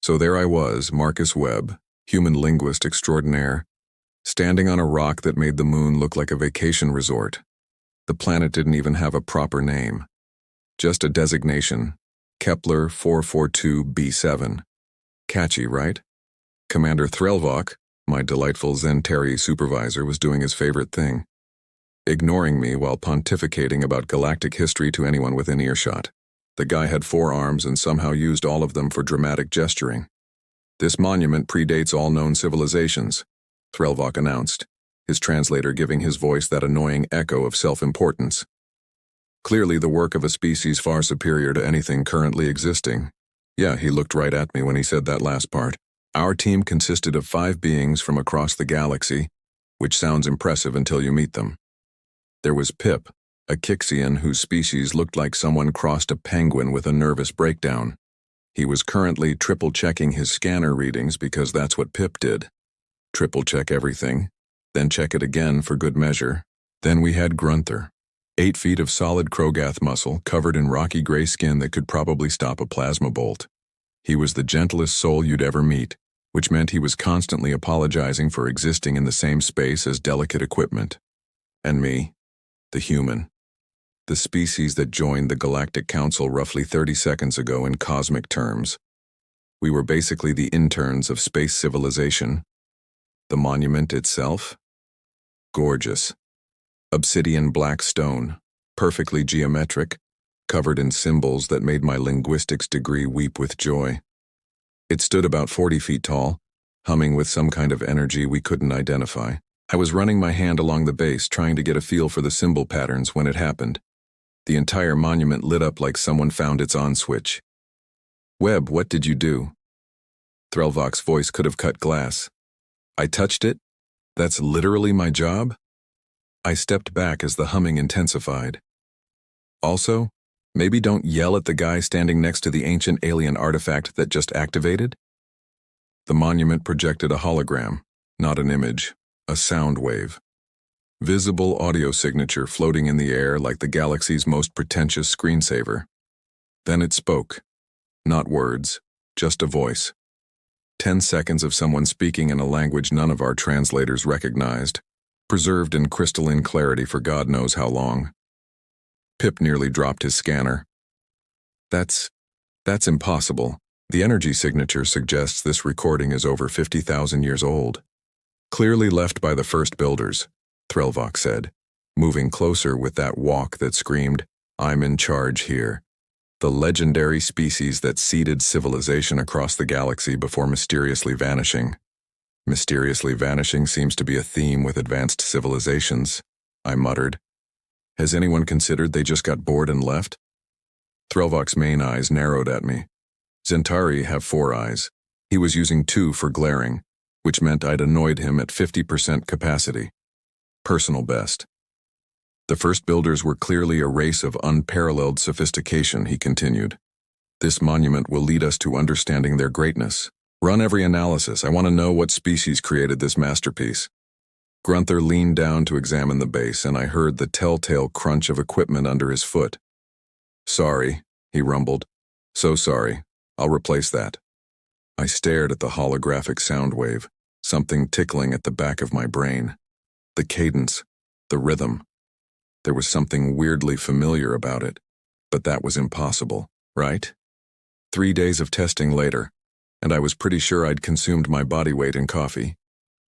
So there I was, Marcus Webb, human linguist extraordinaire, standing on a rock that made the moon look like a vacation resort. The planet didn't even have a proper name. Just a designation, Kepler 442b7. Catchy, right? Commander Threlvok, my delightful Zentari supervisor, was doing his favorite thing, ignoring me while pontificating about galactic history to anyone within earshot. The guy had 4 arms and somehow used all of them for dramatic gesturing. "This monument predates all known civilizations," Threlvok announced, his translator giving his voice that annoying echo of self-importance. Clearly the work of a species far superior to anything currently existing. Yeah, he looked right at me when he said that last part. Our team consisted of 5 beings from across the galaxy, which sounds impressive until you meet them. There was Pip, a Kixian whose species looked like someone crossed a penguin with a nervous breakdown. He was currently triple-checking his scanner readings because that's what Pip did. Triple-check everything, then check it again for good measure. Then we had Grunther, 8 feet of solid Krogath muscle covered in rocky gray skin that could probably stop a plasma bolt. He was the gentlest soul you'd ever meet, which meant he was constantly apologizing for existing in the same space as delicate equipment. And me, the human. The species that joined the Galactic Council roughly 30 seconds ago in cosmic terms. We were basically the interns of space civilization. The monument itself? Gorgeous. Obsidian black stone, perfectly geometric, covered in symbols that made my linguistics degree weep with joy. It stood about 40 feet tall, humming with some kind of energy we couldn't identify. I was running my hand along the base trying to get a feel for the symbol patterns when it happened. The entire monument lit up like someone found its on switch. "Webb, what did you do?" Threlvok's voice could have cut glass. "I touched it? That's literally my job?" I stepped back as the humming intensified. "Also, maybe don't yell at the guy standing next to the ancient alien artifact that just activated?" The monument projected a hologram, not an image, a sound wave. Visible audio signature floating in the air like the galaxy's most pretentious screensaver. Then it spoke. Not words, just a voice. 10 seconds of someone speaking in a language none of our translators recognized, preserved in crystalline clarity for God knows how long. Pip nearly dropped his scanner. That's impossible. The energy signature suggests this recording is over 50,000 years old. Clearly left by the first builders, Threlvok said, moving closer with that walk that screamed, "I'm in charge here." The legendary species that seeded civilization across the galaxy before mysteriously vanishing. Mysteriously vanishing seems to be a theme with advanced civilizations, I muttered. Has anyone considered they just got bored and left? Threlvok's main eyes narrowed at me. Zentari have 4 eyes. He was using 2 for glaring, which meant I'd annoyed him at 50% capacity. Personal best. The first builders were clearly a race of unparalleled sophistication, he continued. This monument will lead us to understanding their greatness. Run every analysis. I want to know what species created this masterpiece. Grunther leaned down to examine the base, and I heard the telltale crunch of equipment under his foot. "Sorry," he rumbled. "So sorry. I'll replace that." I stared at the holographic sound wave, something tickling at the back of my brain. The cadence, the rhythm. There was something weirdly familiar about it, but that was impossible, right? 3 days of testing later, and I was pretty sure I'd consumed my body weight in coffee.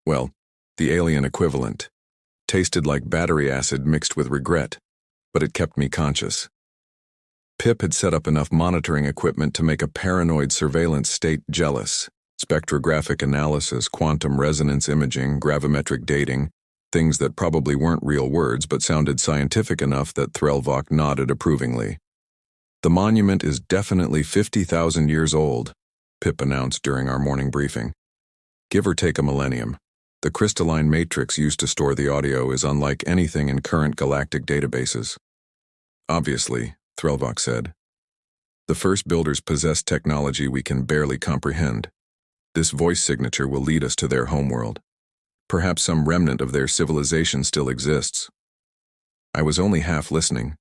Well, the alien equivalent. Tasted like battery acid mixed with regret, but it kept me conscious. Pip had set up enough monitoring equipment to make a paranoid surveillance state jealous. Spectrographic analysis, quantum resonance imaging, gravimetric dating, things that probably weren't real words but sounded scientific enough that Threlvok nodded approvingly. "The monument is definitely 50,000 years old," Pip announced during our morning briefing. "Give or take a millennium. The crystalline matrix used to store the audio is unlike anything in current galactic databases." "Obviously," Threlvok said. "The first builders possess technology we can barely comprehend. This voice signature will lead us to their homeworld. Perhaps some remnant of their civilization still exists." I was only half listening.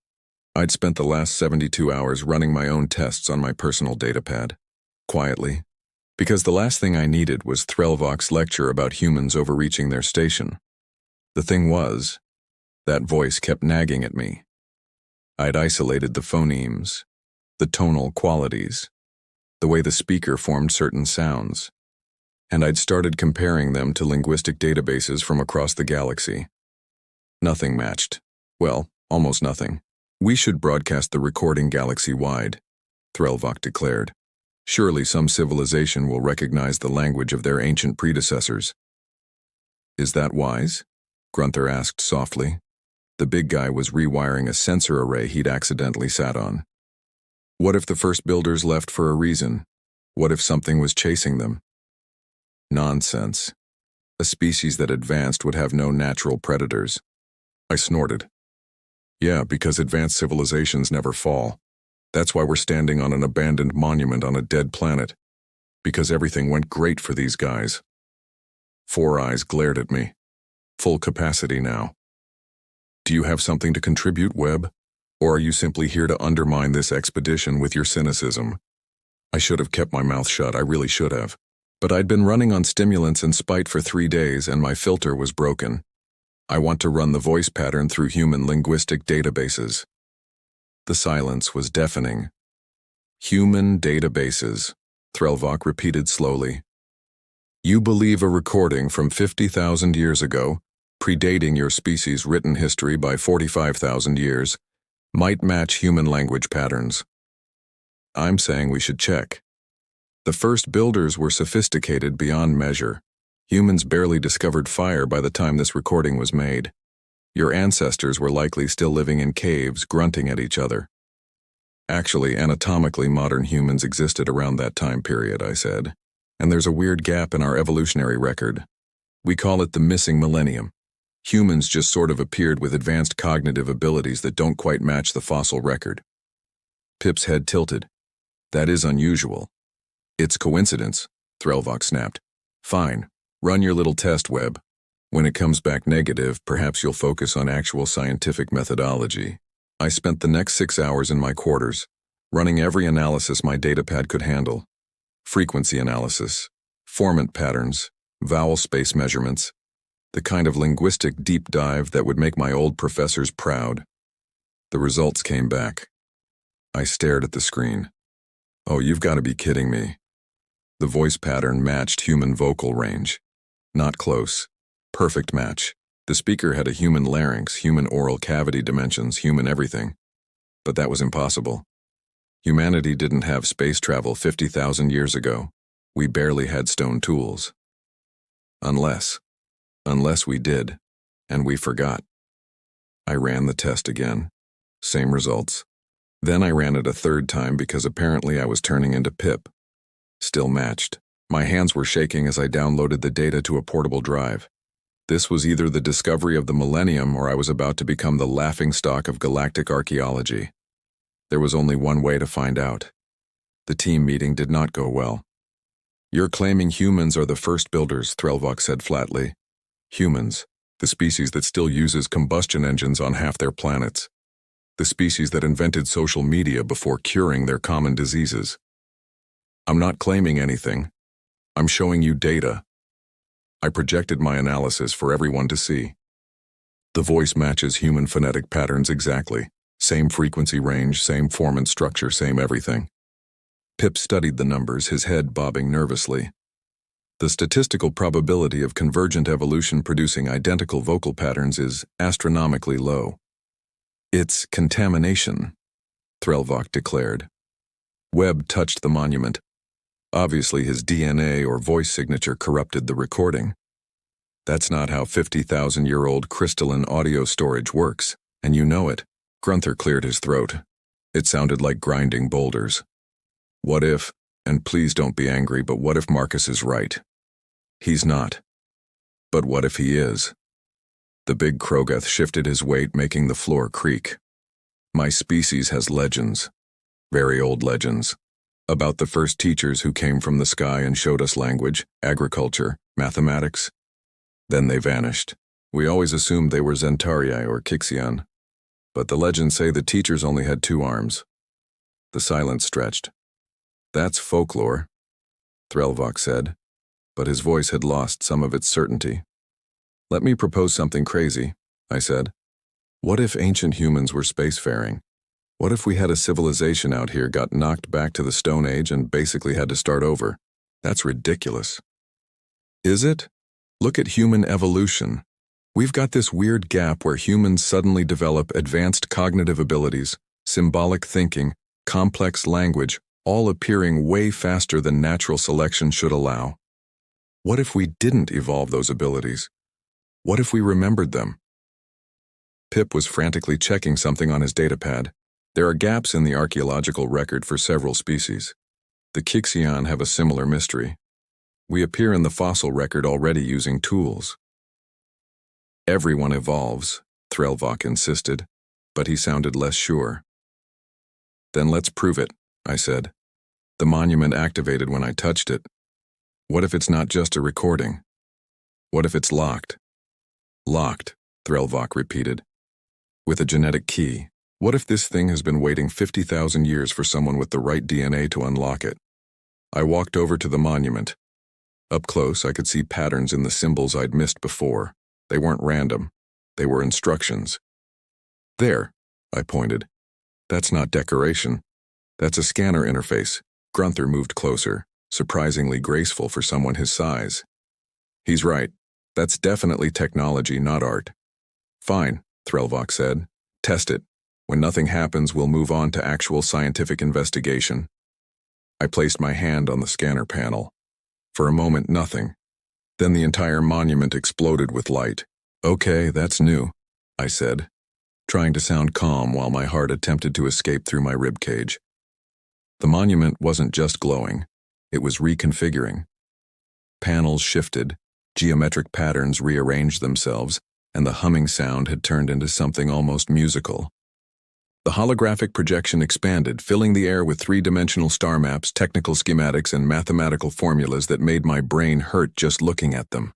I'd spent the last 72 hours running my own tests on my personal datapad. Quietly, Because the last thing I needed was Threlvok's lecture about humans overreaching their station. The thing was, that voice kept nagging at me. I'd isolated the phonemes, the tonal qualities, the way the speaker formed certain sounds, and I'd started comparing them to linguistic databases from across the galaxy. Nothing matched. Well, almost nothing. We should broadcast the recording galaxy-wide, Threlvok declared. Surely some civilization will recognize the language of their ancient predecessors. Is that wise? Grunther asked softly. The big guy was rewiring a sensor array he'd accidentally sat on. What if the first builders left for a reason? What if something was chasing them? Nonsense. A species that advanced would have no natural predators. I snorted. Yeah, because advanced civilizations never fall. That's why we're standing on an abandoned monument on a dead planet. Because everything went great for these guys. Four Eyes glared at me. Full capacity now. Do you have something to contribute, Webb? Or are you simply here to undermine this expedition with your cynicism? I should have kept my mouth shut, I really should have. But I'd been running on stimulants and spite for 3 days and my filter was broken. I want to run the voice pattern through human linguistic databases. The silence was deafening. Human databases, Threlvok repeated slowly. You believe a recording from 50,000 years ago, predating your species' written history by 45,000 years, might match human language patterns. I'm saying we should check. The first builders were sophisticated beyond measure. Humans barely discovered fire by the time this recording was made. Your ancestors were likely still living in caves, grunting at each other. Actually, anatomically, modern humans existed around that time period, I said. And there's a weird gap in our evolutionary record. We call it the missing millennium. Humans just sort of appeared with advanced cognitive abilities that don't quite match the fossil record. Pip's head tilted. That is unusual. It's coincidence, Threlvok snapped. Fine. Run your little test, Webb. When it comes back negative, perhaps you'll focus on actual scientific methodology. I spent the next 6 hours in my quarters, running every analysis my datapad could handle. Frequency analysis, formant patterns, vowel space measurements, the kind of linguistic deep dive that would make my old professors proud. The results came back. I stared at the screen. Oh, you've got to be kidding me. The voice pattern matched human vocal range. Not close. Perfect match. The speaker had a human larynx, human oral cavity dimensions, human everything. But that was impossible. Humanity didn't have space travel 50,000 years ago. We barely had stone tools. Unless we did, and we forgot. I ran the test again. Same results. Then I ran it a third time because apparently I was turning into Pip. Still matched. My hands were shaking as I downloaded the data to a portable drive. This was either the discovery of the millennium or I was about to become the laughingstock of galactic archaeology. There was only one way to find out. The team meeting did not go well. You're claiming humans are the first builders, Threlvok said flatly. Humans, the species that still uses combustion engines on half their planets. The species that invented social media before curing their common diseases. I'm not claiming anything. I'm showing you data. I projected my analysis for everyone to see. The voice matches human phonetic patterns exactly. Same frequency range, same form and structure, same everything. Pip studied the numbers, his head bobbing nervously. The statistical probability of convergent evolution producing identical vocal patterns is astronomically low. It's contamination, Threlvok declared. Webb touched the monument. Obviously his DNA or voice signature corrupted the recording. That's not how 50,000-year-old crystalline audio storage works, and you know it. Grunther cleared his throat. It sounded like grinding boulders. What if, and please don't be angry, but what if Marcus is right? He's not. But what if he is? The big Krogath shifted his weight, making the floor creak. My species has legends. Very old legends. About the first teachers who came from the sky and showed us language, agriculture, mathematics. Then they vanished. We always assumed they were Zentarii or Kixian. But the legends say the teachers only had 2 arms. The silence stretched. That's folklore. Threlvok said, but his voice had lost some of its certainty. Let me propose something crazy, I said. What if ancient humans were spacefaring? What if we had a civilization out here, got knocked back to the Stone Age, and basically had to start over? That's ridiculous. Is it? Look at human evolution. We've got this weird gap where humans suddenly develop advanced cognitive abilities, symbolic thinking, complex language, all appearing way faster than natural selection should allow. What if we didn't evolve those abilities? What if we remembered them? Pip was frantically checking something on his datapad. There are gaps in the archaeological record for several species. The Kixian have a similar mystery. We appear in the fossil record already using tools. Everyone evolves, Threlvok insisted, but he sounded less sure. Then let's prove it, I said. The monument activated when I touched it. What if it's not just a recording? What if it's locked? Locked, Threlvok repeated. With a genetic key. What if this thing has been waiting 50,000 years for someone with the right DNA to unlock it? I walked over to the monument. Up close, I could see patterns in the symbols I'd missed before. They weren't random. They were instructions. There, I pointed. That's not decoration. That's a scanner interface. Grunther moved closer, surprisingly graceful for someone his size. He's right. That's definitely technology, not art. Fine, Threlvok said. Test it. When nothing happens, we'll move on to actual scientific investigation. I placed my hand on the scanner panel. For a moment, nothing. Then the entire monument exploded with light. Okay, that's new, I said, trying to sound calm while my heart attempted to escape through my ribcage. The monument wasn't just glowing, it was reconfiguring. Panels shifted, geometric patterns rearranged themselves, and the humming sound had turned into something almost musical. The holographic projection expanded, filling the air with three-dimensional star maps, technical schematics, and mathematical formulas that made my brain hurt just looking at them.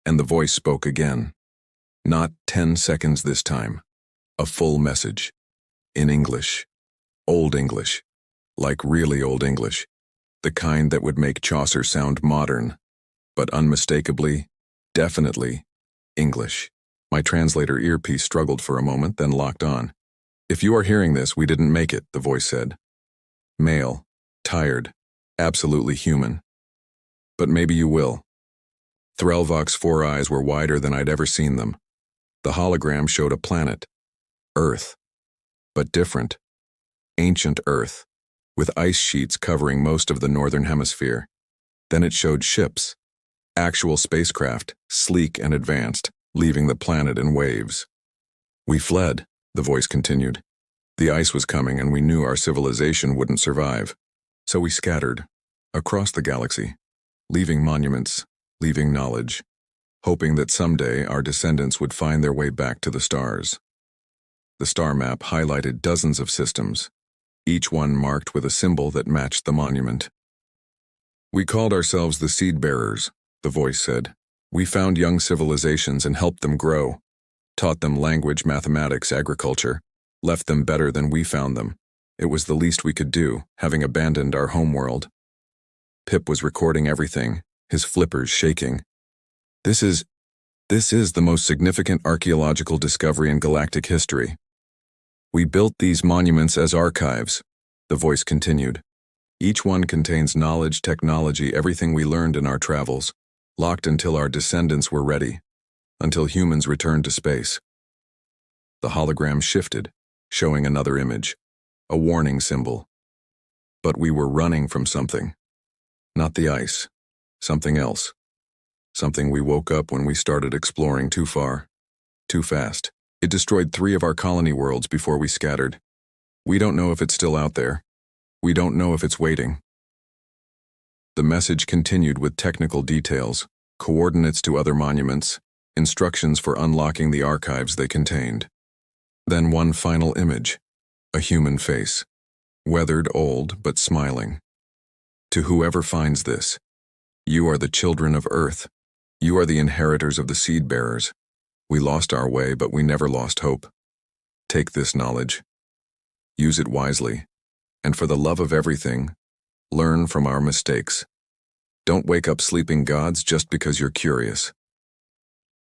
And the voice spoke again. Not 10 seconds this time. A full message. In English. Old English. Like really old English. The kind that would make Chaucer sound modern. But unmistakably, definitely, English. My translator earpiece struggled for a moment, then locked on. If you are hearing this, we didn't make it, the voice said. Male, tired, absolutely human. But maybe you will. Threlvok's 4 eyes were wider than I'd ever seen them. The hologram showed a planet, Earth, but different. Ancient Earth, with ice sheets covering most of the northern hemisphere. Then it showed ships, actual spacecraft, sleek and advanced, leaving the planet in waves. We fled. The voice continued. The ice was coming and we knew our civilization wouldn't survive. So we scattered, across the galaxy, leaving monuments, leaving knowledge, hoping that someday our descendants would find their way back to the stars. The star map highlighted dozens of systems, each one marked with a symbol that matched the monument. We called ourselves the Seed Bearers, the voice said. We found young civilizations and helped them grow. Taught them language, mathematics, agriculture, left them better than we found them. It was the least we could do, having abandoned our homeworld. Pip was recording everything, his flippers shaking. This is the most significant archaeological discovery in galactic history. We built these monuments as archives, the voice continued. Each one contains knowledge, technology, everything we learned in our travels, locked until our descendants were ready. Until humans returned to space. The hologram shifted, showing another image, a warning symbol. But we were running from something. Not the ice, something else. Something we woke up when we started exploring too far, too fast. It destroyed 3 of our colony worlds before we scattered. We don't know if it's still out there. We don't know if it's waiting. The message continued with technical details, coordinates to other monuments, instructions for unlocking the archives they contained. Then one final image, a human face, weathered, old, but smiling. To whoever finds this, you are the children of Earth. You are the inheritors of the Seed Bearers. We lost our way, but we never lost hope. Take this knowledge. Use it wisely. And for the love of everything, learn from our mistakes. Don't wake up sleeping gods just because you're curious.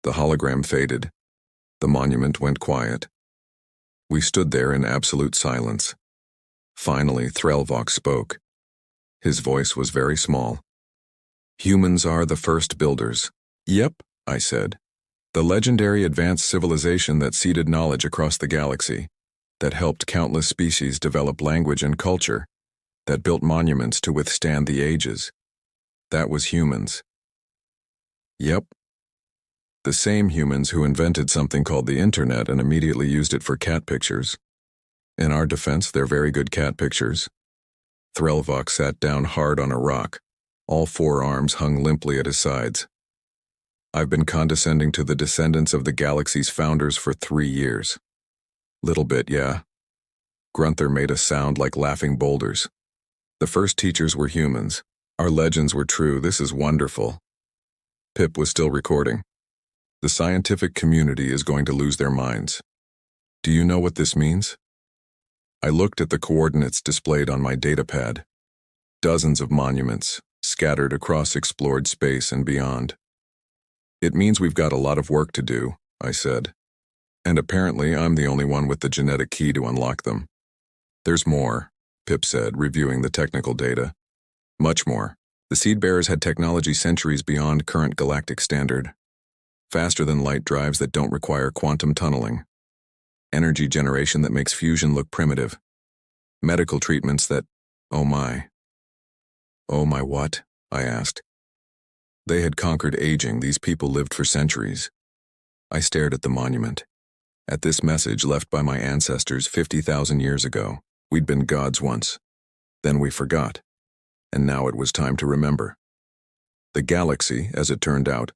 The hologram faded. The monument went quiet. We stood there in absolute silence. Finally, Threlvok spoke. His voice was very small. Humans are the first builders. Yep, I said. The legendary advanced civilization that seeded knowledge across the galaxy, that helped countless species develop language and culture, that built monuments to withstand the ages. That was humans. Yep. The same humans who invented something called the internet and immediately used it for cat pictures. In our defense, they're very good cat pictures. Threlvok sat down hard on a rock. All four arms hung limply at his sides. I've been condescending to the descendants of the galaxy's founders for 3 years. Little bit, yeah. Grunther made us sound like laughing boulders. The first teachers were humans. Our legends were true. This is wonderful. Pip was still recording. The scientific community is going to lose their minds. Do you know what this means? I looked at the coordinates displayed on my datapad. Dozens of monuments, scattered across explored space and beyond. It means we've got a lot of work to do, I said. And apparently I'm the only one with the genetic key to unlock them. There's more, Pip said, reviewing the technical data. Much more. The seed bearers had technology centuries beyond current galactic standard. Faster than light drives that don't require quantum tunneling. Energy generation that makes fusion look primitive. Medical treatments that, oh my. Oh my what? I asked. They had conquered aging. These people lived for centuries. I stared at the monument. At this message left by my ancestors 50,000 years ago. We'd been gods once. Then we forgot. And now it was time to remember. The galaxy, as it turned out,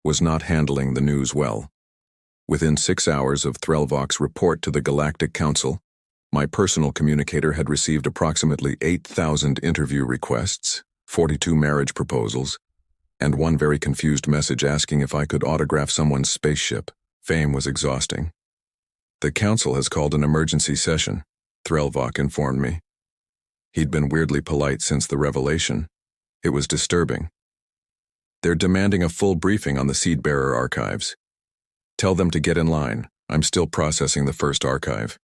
was not handling the news well. Within 6 hours of Threlvok's report to the Galactic Council, my personal communicator had received approximately 8,000 interview requests, 42 marriage proposals, and one very confused message asking if I could autograph someone's spaceship. Fame was exhausting. The council has called an emergency session, Threlvok informed me. He'd been weirdly polite since the revelation. It was disturbing. They're demanding a full briefing on the seed-bearer archives. Tell them to get in line. I'm still processing the first archive.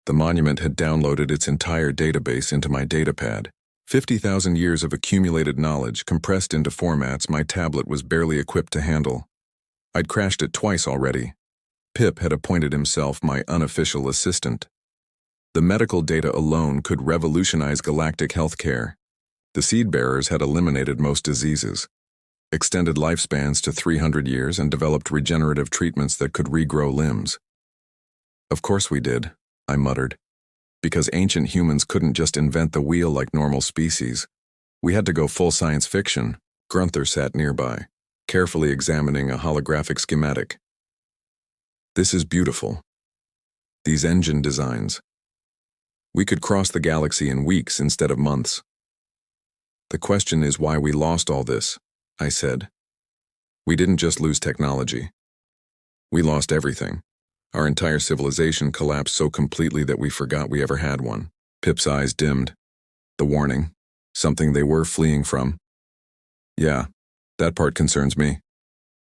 The monument had downloaded its entire database into my datapad. 50,000 years of accumulated knowledge compressed into formats my tablet was barely equipped to handle. I'd crashed it twice already. Pip had appointed himself my unofficial assistant. The medical data alone could revolutionize galactic healthcare. The seed-bearers had eliminated most diseases, extended lifespans to 300 years, and developed regenerative treatments that could regrow limbs. Of course we did, I muttered. Because ancient humans couldn't just invent the wheel like normal species. We had to go full science fiction. Grunther sat nearby, carefully examining a holographic schematic. This is beautiful. These engine designs. We could cross the galaxy in weeks instead of months. The question is why we lost all this, I said. We didn't just lose technology. We lost everything. Our entire civilization collapsed so completely that we forgot we ever had one. Pip's eyes dimmed. The warning. Something they were fleeing from. Yeah, that part concerns me.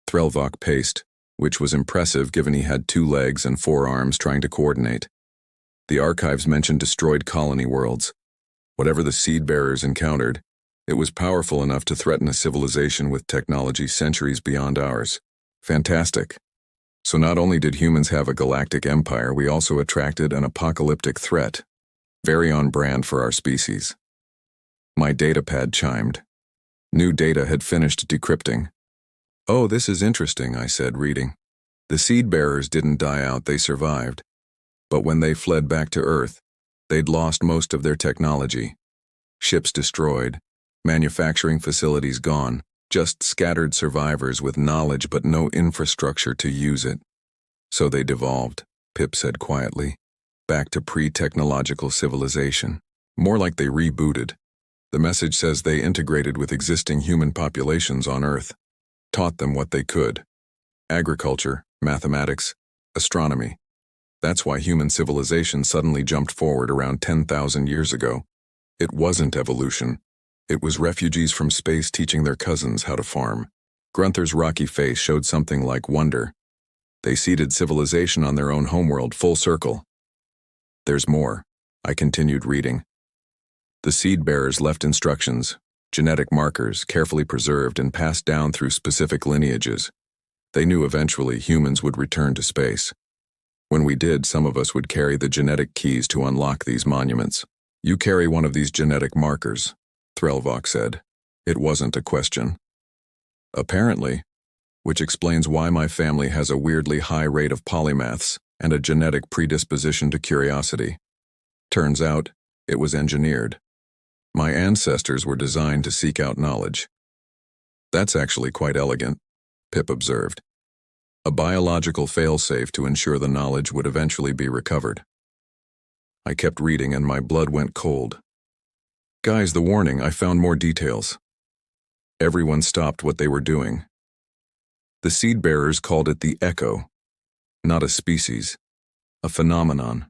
Threlvok paced, which was impressive given he had 2 legs and 4 arms trying to coordinate. The archives mentioned destroyed colony worlds. Whatever the seed-bearers encountered, it was powerful enough to threaten a civilization with technology centuries beyond ours. Fantastic. So not only did humans have a galactic empire, we also attracted an apocalyptic threat. Very on brand for our species. My datapad chimed. New data had finished decrypting. Oh, this is interesting, I said, reading. The seed-bearers didn't die out, they survived. But when they fled back to Earth, they'd lost most of their technology. Ships destroyed, manufacturing facilities gone, just scattered survivors with knowledge but no infrastructure to use it. So they devolved, Pip said quietly, back to pre-technological civilization. More like they rebooted. The message says they integrated with existing human populations on Earth, taught them what they could. Agriculture, mathematics, astronomy. That's why human civilization suddenly jumped forward around 10,000 years ago. It wasn't evolution. It was refugees from space teaching their cousins how to farm. Grunther's rocky face showed something like wonder. They seeded civilization on their own homeworld full circle. There's more. I continued reading. The seed bearers left instructions, genetic markers carefully preserved and passed down through specific lineages. They knew eventually humans would return to space. When we did, some of us would carry the genetic keys to unlock these monuments. You carry one of these genetic markers, Threlvok said. It wasn't a question. Apparently, which explains why my family has a weirdly high rate of polymaths and a genetic predisposition to curiosity. Turns out, it was engineered. My ancestors were designed to seek out knowledge. That's actually quite elegant, Pip observed. A biological failsafe to ensure the knowledge would eventually be recovered. I kept reading and my blood went cold. Guys, the warning, I found more details. Everyone stopped what they were doing. The seed bearers called it the echo, not a species, a phenomenon.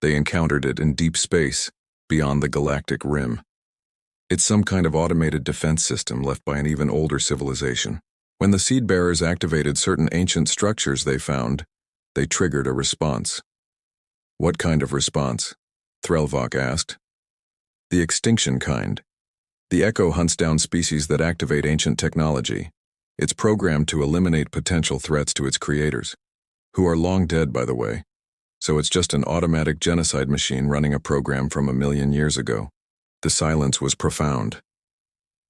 They encountered it in deep space, beyond the galactic rim. It's some kind of automated defense system left by an even older civilization. When the seed bearers activated certain ancient structures they found, they triggered a response. What kind of response? Threlvok asked. The extinction kind. The echo hunts down species that activate ancient technology. It's programmed to eliminate potential threats to its creators, who are long dead, by the way. So it's just an automatic genocide machine running a program from 1,000,000 years ago. The silence was profound.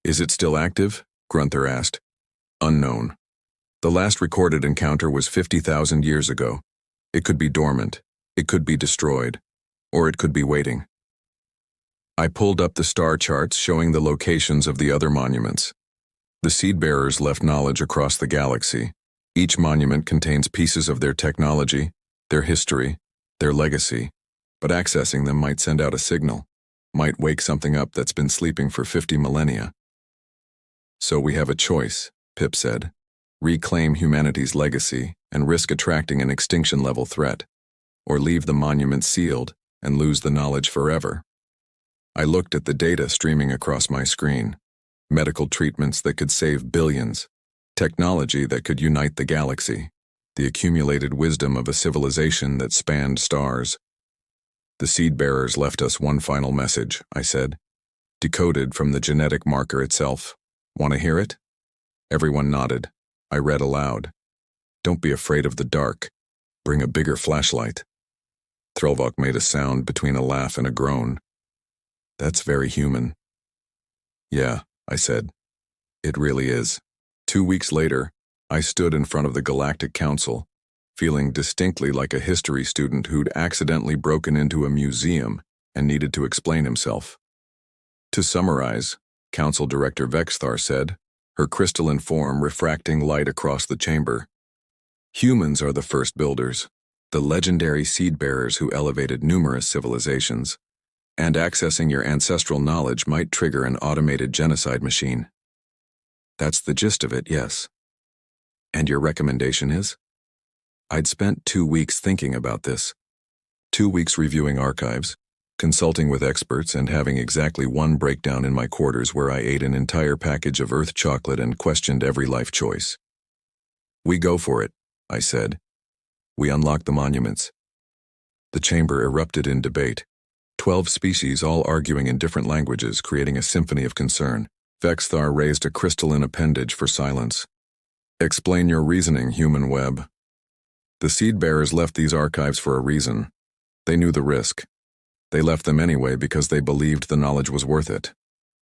Is it still active? Grunther asked. Unknown. The last recorded encounter was 50,000 years ago. It could be dormant, it could be destroyed, or it could be waiting. I pulled up the star charts showing the locations of the other monuments. The seed bearers left knowledge across the galaxy. Each monument contains pieces of their technology, their history, their legacy, but accessing them might send out a signal, might wake something up that's been sleeping for 50 millennia. So we have a choice, Pip said. Reclaim humanity's legacy and risk attracting an extinction-level threat, or leave the monuments sealed and lose the knowledge forever. I looked at the data streaming across my screen. Medical treatments that could save billions, technology that could unite the galaxy, the accumulated wisdom of a civilization that spanned stars. The seed bearers left us one final message, I said, decoded from the genetic marker itself. Want to hear it? Everyone nodded. I read aloud. Don't be afraid of the dark. Bring a bigger flashlight. Threlvok made a sound between a laugh and a groan. That's very human. Yeah, I said. It really is. 2 weeks later, I stood in front of the Galactic Council, feeling distinctly like a history student who'd accidentally broken into a museum and needed to explain himself. To summarize, Council Director Vexthar said, her crystalline form refracting light across the chamber. Humans are the first builders, the legendary seed bearers who elevated numerous civilizations, and accessing your ancestral knowledge might trigger an automated genocide machine. That's the gist of it, yes. And your recommendation is? I'd spent 2 weeks thinking about this. 2 weeks reviewing archives, consulting with experts, and having exactly one breakdown in my quarters where I ate an entire package of Earth chocolate and questioned every life choice. We go for it, I said. We unlock the monuments. The chamber erupted in debate. 12 species all arguing in different languages, creating a symphony of concern. Vexthar raised a crystalline appendage for silence. Explain your reasoning, human web. The seed bearers left these archives for a reason. They knew the risk. They left them anyway because they believed the knowledge was worth it.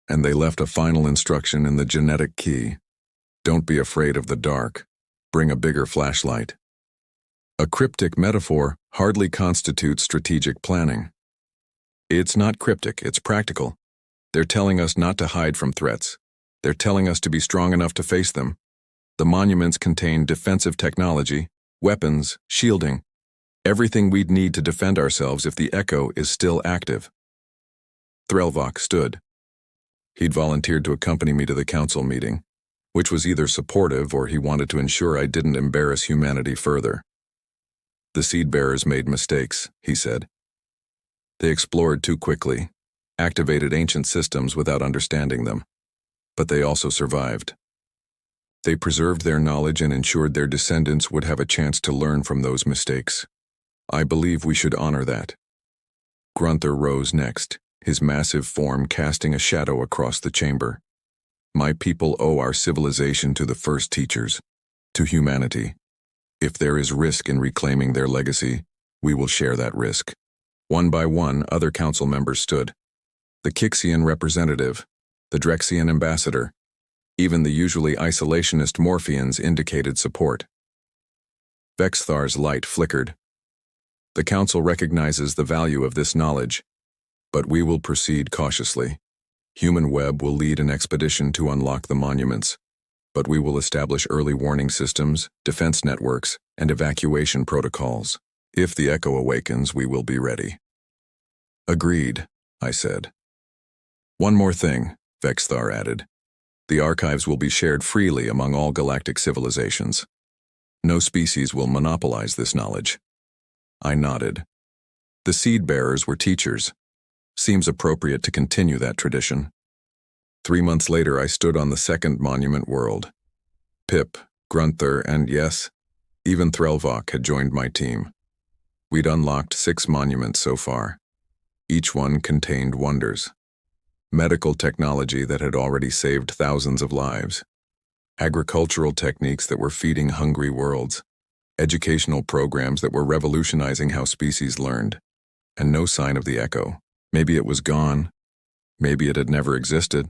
And they left a final instruction in the genetic key. Don't be afraid of the dark. Bring a bigger flashlight. A cryptic metaphor hardly constitutes strategic planning. It's not cryptic, it's practical. They're telling us not to hide from threats. They're telling us to be strong enough to face them. The monuments contain defensive technology, weapons, shielding, everything we'd need to defend ourselves if the echo is still active. Threlvok stood. He'd volunteered to accompany me to the council meeting, which was either supportive or he wanted to ensure I didn't embarrass humanity further. The seed bearers made mistakes, he said. They explored too quickly. activated ancient systems without understanding them. But they also survived. They preserved their knowledge and ensured their descendants would have a chance to learn from those mistakes. I believe we should honor that. Grunther rose next, his massive form casting a shadow across the chamber. My people owe our civilization to the first teachers, to humanity. If there is risk in reclaiming their legacy, we will share that risk. One by one, other council members stood. The Kixian representative, the Drexian ambassador, even the usually isolationist Morphians indicated support. Vexthar's light flickered. The council recognizes the value of this knowledge, but we will proceed cautiously. Human Web will lead an expedition to unlock the monuments, but we will establish early warning systems, defense networks, and evacuation protocols. If the echo awakens, we will be ready. Agreed, I said. One more thing, Vexthar added. The archives will be shared freely among all galactic civilizations. No species will monopolize this knowledge. I nodded. The seed-bearers were teachers. Seems appropriate to continue that tradition. 3 months later, I stood on the second monument world. Pip, Grunther, and yes, even Threlvok had joined my team. We'd unlocked 6 monuments so far. Each one contained wonders. Medical technology that had already saved thousands of lives. Agricultural techniques that were feeding hungry worlds. Educational programs that were revolutionizing how species learned. And no sign of the echo. Maybe it was gone. Maybe it had never existed.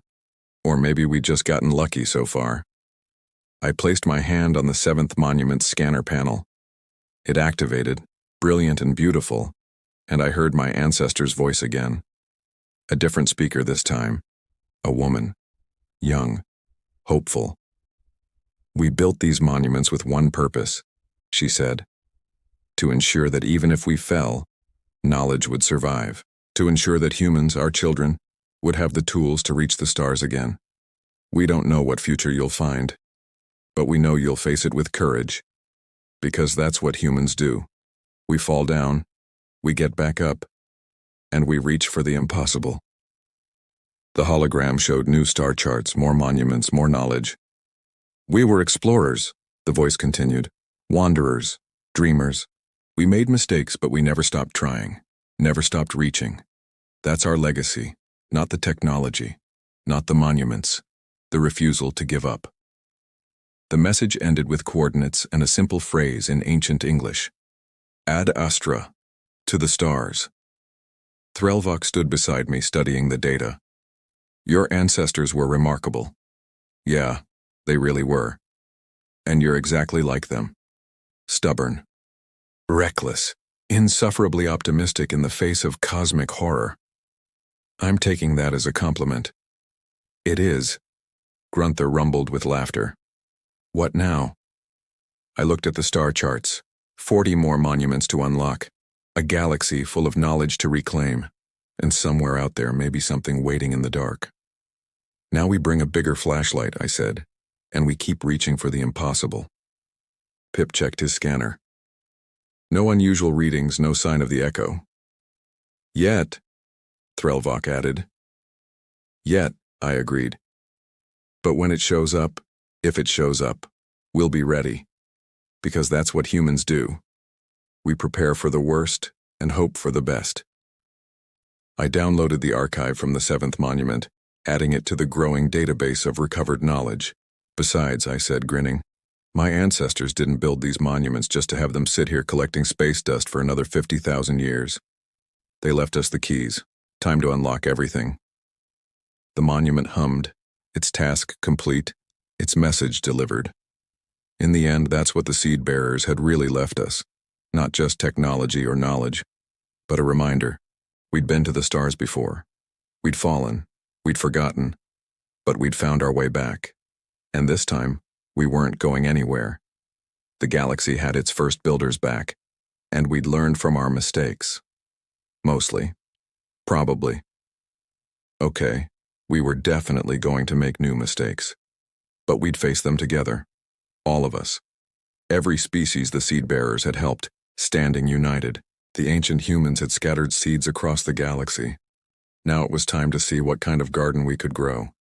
Or maybe we'd just gotten lucky so far. I placed my hand on the 7th monument's scanner panel. It activated, brilliant and beautiful, and I heard my ancestor's voice again. A different speaker this time. A woman. Young. Hopeful. We built these monuments with one purpose, she said. To ensure that even if we fell, knowledge would survive. To ensure that humans, our children, would have the tools to reach the stars again. We don't know what future you'll find, but we know you'll face it with courage, because that's what humans do. We fall down, we get back up, and we reach for the impossible. The hologram showed new star charts, more monuments, more knowledge. We were explorers, the voice continued, wanderers, dreamers. We made mistakes, but we never stopped trying, never stopped reaching. That's our legacy, not the technology, not the monuments, the refusal to give up. The message ended with coordinates and a simple phrase in ancient English. Ad astra, to the stars. Threlvok stood beside me studying the data. Your ancestors were remarkable. Yeah, they really were. And you're exactly like them. Stubborn. Reckless. Insufferably optimistic in the face of cosmic horror. I'm taking that as a compliment. It is. Grunther rumbled with laughter. What now? I looked at the star charts. 40 more monuments to unlock. A galaxy full of knowledge to reclaim. And somewhere out there may be something waiting in the dark. Now we bring a bigger flashlight, I said, and we keep reaching for the impossible. Pip checked his scanner. No unusual readings, no sign of the echo. Yet, Threlvok added. Yet, I agreed. But when it shows up, if it shows up, we'll be ready. Because that's what humans do. We prepare for the worst and hope for the best. I downloaded the archive from the 7th monument, adding it to the growing database of recovered knowledge. Besides, I said, grinning, my ancestors didn't build these monuments just to have them sit here collecting space dust for another 50,000 years. They left us the keys. Time to unlock everything. The monument hummed, its task complete, its message delivered. In the end, that's what the seed bearers had really left us. Not just technology or knowledge, but a reminder. We'd been to the stars before. We'd fallen. We'd forgotten. But we'd found our way back. And this time, we weren't going anywhere. The galaxy had its first builders back, and we'd learned from our mistakes. Mostly. Probably. Okay, we were definitely going to make new mistakes. But we'd face them together. All of us. Every species the seed bearers had helped, standing united. The ancient humans had scattered seeds across the galaxy. Now it was time to see what kind of garden we could grow.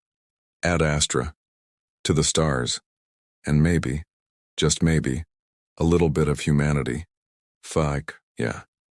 Ad Astra. To the stars. And maybe, just maybe, a little bit of humanity. Fuck, yeah.